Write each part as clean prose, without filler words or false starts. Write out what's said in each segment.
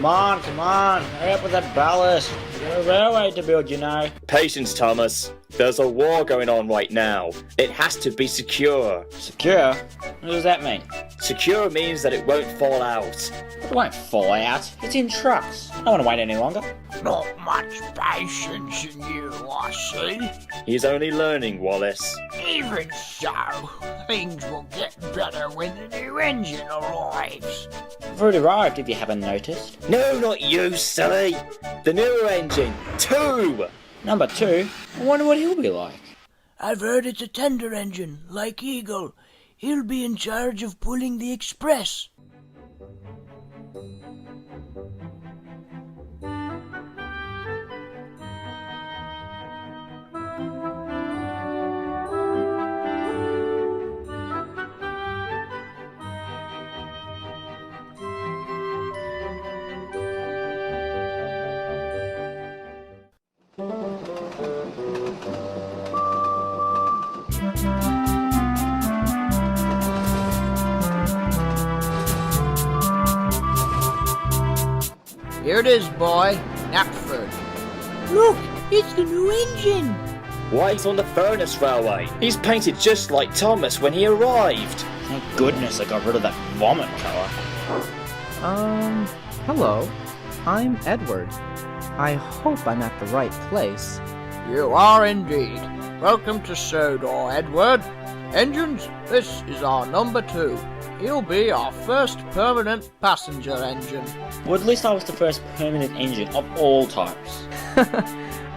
Come on, hurry up with that ballast. We've got a railway to build, you know. Patience, Thomas. There's a war going on right now. It has to be secure. Secure? What does that mean? Secure means that it won't fall out. It won't fall out. It's in trucks. I don't want to wait any longer. Not much patience in you, I see. He's only learning, Wallace. Even so, things will get better when the new engine arrives. I've already arrived, if you haven't noticed. No, not you, silly. The newer engine, 2. Number 2? I wonder what he'll be like. I've heard it's a tender engine, like Eagle. He'll be in charge of pulling the express. Here it is, boy. Knapford. Look, it's the new engine. Why, he's on the furnace railway. He's painted just like Thomas when he arrived. Thank goodness I got rid of that vomit colour. Hello. I'm Edward. I hope I'm at the right place. You are indeed. Welcome to Sodor, Edward. Engines, this is our number 2. He'll be our first permanent passenger engine. Well, at least I was the first permanent engine of all types.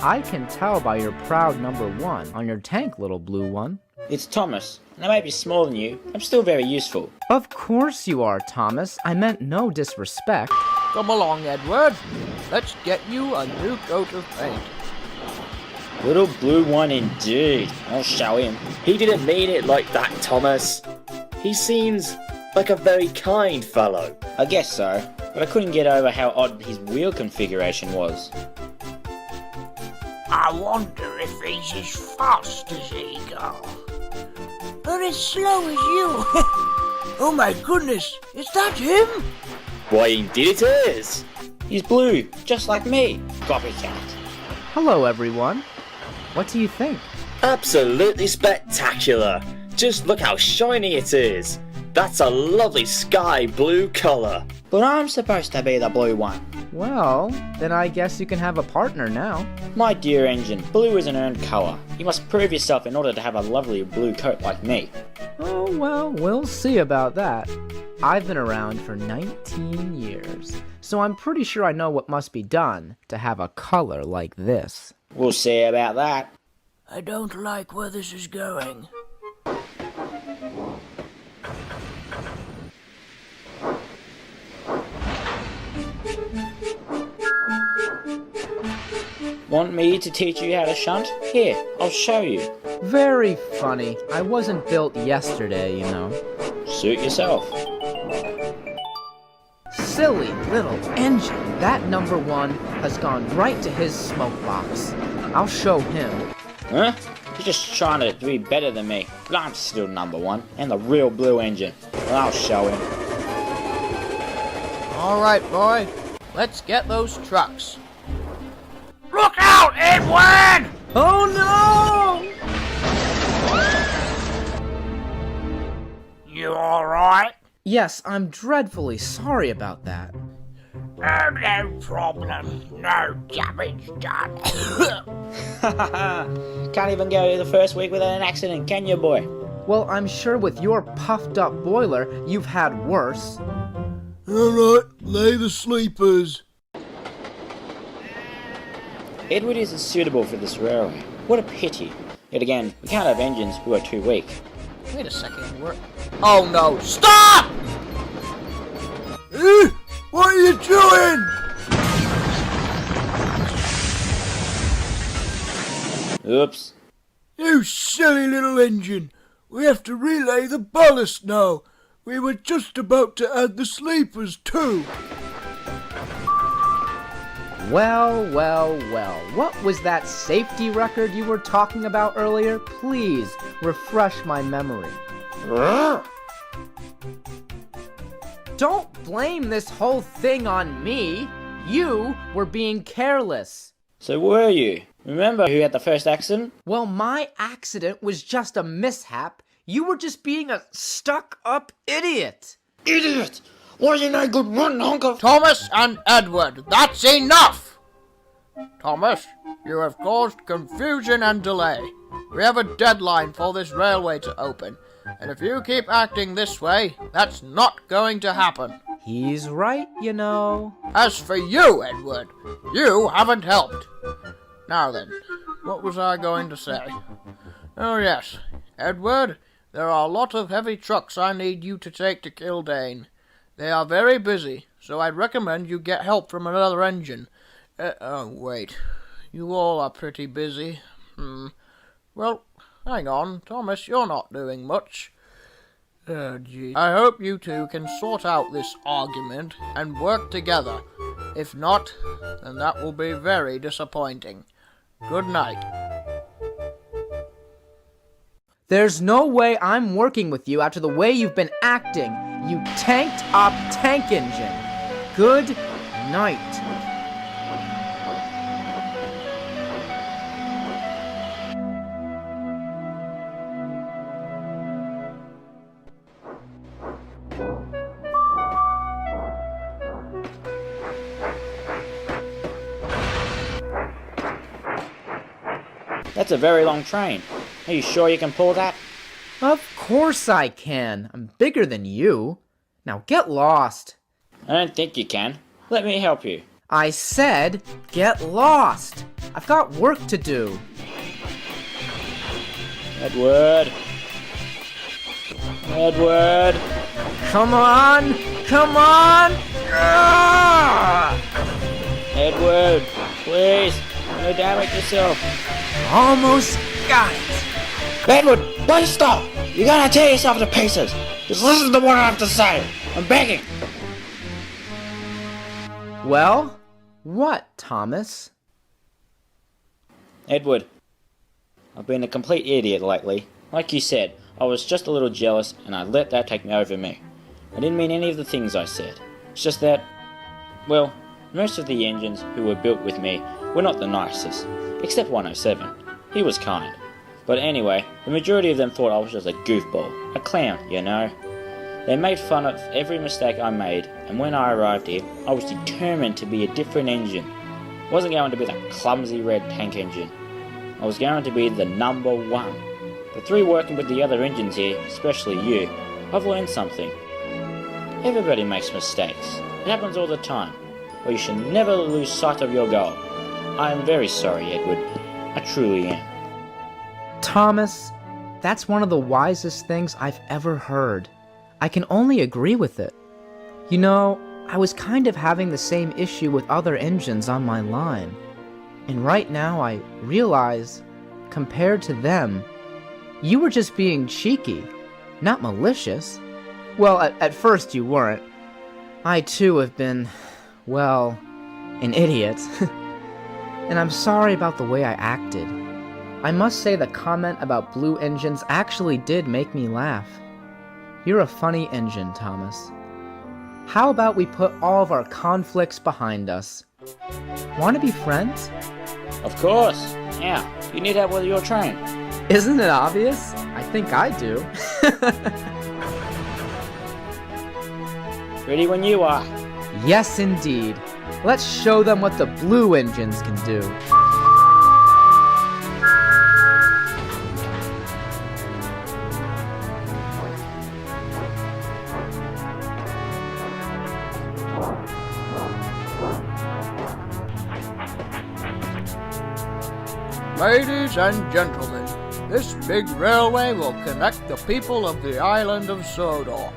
I can tell by your proud number 1 on your tank, little blue one. It's Thomas, and I may be smaller than you. I'm still very useful. Of course you are, Thomas. I meant no disrespect. Come along, Edward. Let's get you a new coat of paint. Little blue one indeed. I'll show him. He didn't mean it like that, Thomas. He seems like a very kind fellow. I guess so, but I couldn't get over how odd his wheel configuration was. I wonder if he's as fast as Eagle. Or as slow as you. Oh my goodness, is that him? Why, indeed it is. He's blue, just like me. Copycat. Hello, everyone. What do you think? Absolutely spectacular. Just look how shiny it is. That's a lovely sky blue colour. But I'm supposed to be the blue one. Well, then I guess you can have a partner now. My dear engine, blue is an earned colour. You must prove yourself in order to have a lovely blue coat like me. Oh, well, we'll see about that. I've been around for 19 years, so I'm pretty sure I know what must be done to have a color like this. We'll see about that. I don't like where this is going. Want me to teach you how to shunt? Here, I'll show you. Very funny. I wasn't built yesterday, you know. Suit yourself. Silly little engine. That number 1 has gone right to his smoke box. I'll show him. Huh? You're just trying to be better than me. But I'm still number 1, and the real blue engine. Well, I'll show him. Alright, boy. Let's get those trucks. Look out, Edward! Oh no! You alright? Yes, I'm dreadfully sorry about that. Oh, no problem. No damage done. Can't even go the first week without an accident, can you, boy? Well, I'm sure with your puffed up boiler, you've had worse. Alright, lay the sleepers. Edward isn't suitable for this railway. What a pity. Yet again, we can't have engines who are too weak. Wait a second, Oh no, stop! What are you doing? Oops. You silly little engine. We have to relay the ballast now. We were just about to add the sleepers too. Well, well, well. What was that safety record you were talking about earlier? Please, refresh my memory. don't blame this whole thing on me. You were being careless. So were you? Remember who had the first accident? Well, my accident was just a mishap. You were just being a stuck-up idiot. Idiot! Why you no good run, honker? Thomas and Edward, that's enough! Thomas, you have caused confusion and delay. We have a deadline for this railway to open, and if you keep acting this way, that's not going to happen. He's right, you know. As for you, Edward, you haven't helped. Now then, what was I going to say? Oh yes, Edward, there are a lot of heavy trucks I need you to take to Kildane. They are very busy, so I'd recommend you get help from another engine. Oh, wait. You all are pretty busy. Well, hang on, Thomas, you're not doing much. Oh, gee. I hope you two can sort out this argument and work together. If not, then that will be very disappointing. Good night. There's no way I'm working with you after the way you've been acting, you tanked-up tank engine. Good night. That's a very long train. Are you sure you can pull that? Of course I can. I'm bigger than you. Now get lost. I don't think you can. Let me help you. I said get lost. I've got work to do. Edward. Edward. Come on! Come on! Ah! Edward, please. Don't damage yourself. Almost got it. Edward, please stop! You're gonna tear yourself to pieces! Just listen to what I have to say! I'm begging! Well, what, Thomas? Edward, I've been a complete idiot lately. Like you said, I was just a little jealous and I let that take me over me. I didn't mean any of the things I said. It's just that, well, most of the engines who were built with me were not the nicest. Except 107. He was kind. But anyway, the majority of them thought I was just a goofball. A clown, you know. They made fun of every mistake I made, and when I arrived here, I was determined to be a different engine. I wasn't going to be the clumsy red tank engine. I was going to be the number one. The three working with the other engines here, especially you, I've learned something. Everybody makes mistakes. It happens all the time. But you should never lose sight of your goal. I am very sorry, Edward. I truly am. Thomas, that's one of the wisest things I've ever heard. I can only agree with it. You know, I was kind of having the same issue with other engines on my line. And right now I realize, compared to them, you were just being cheeky, not malicious. Well, at first you weren't. I too have been, well, an idiot. And I'm sorry about the way I acted. I must say the comment about blue engines actually did make me laugh. You're a funny engine, Thomas. How about we put all of our conflicts behind us? Want to be friends? Of course. Yeah, you need help with your train. Isn't it obvious? I think I do. Ready when you are. Yes, indeed. Let's show them what the blue engines can do. Ladies and gentlemen, this big railway will connect the people of the island of Sodor.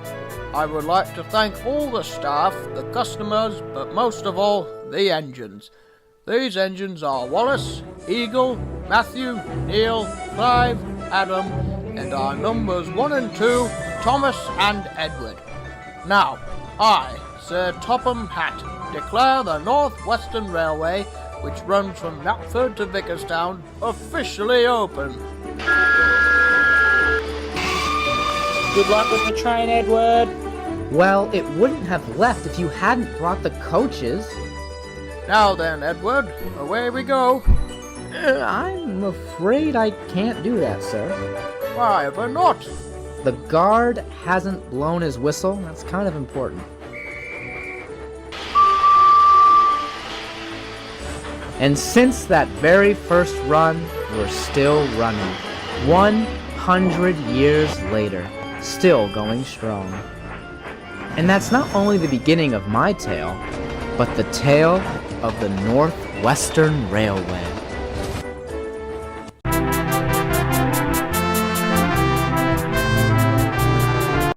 I would like to thank all the staff, the customers, but most of all, the engines. These engines are Wallace, Eagle, Matthew, Neil, Clive, Adam, and our numbers 1 and 2, Thomas and Edward. Now, I, Sir Topham Hatt, declare the North Western Railway, which runs from Knapford to Vickerstown, officially open. Good luck with the train, Edward. Well, it wouldn't have left if you hadn't brought the coaches. Now then, Edward, away we go. I'm afraid I can't do that, sir. Why ever not? The guard hasn't blown his whistle. That's kind of important. And since that very first run, we're still running. 100 years later, still going strong. And that's not only the beginning of my tale, but the tale of the Northwestern Railway.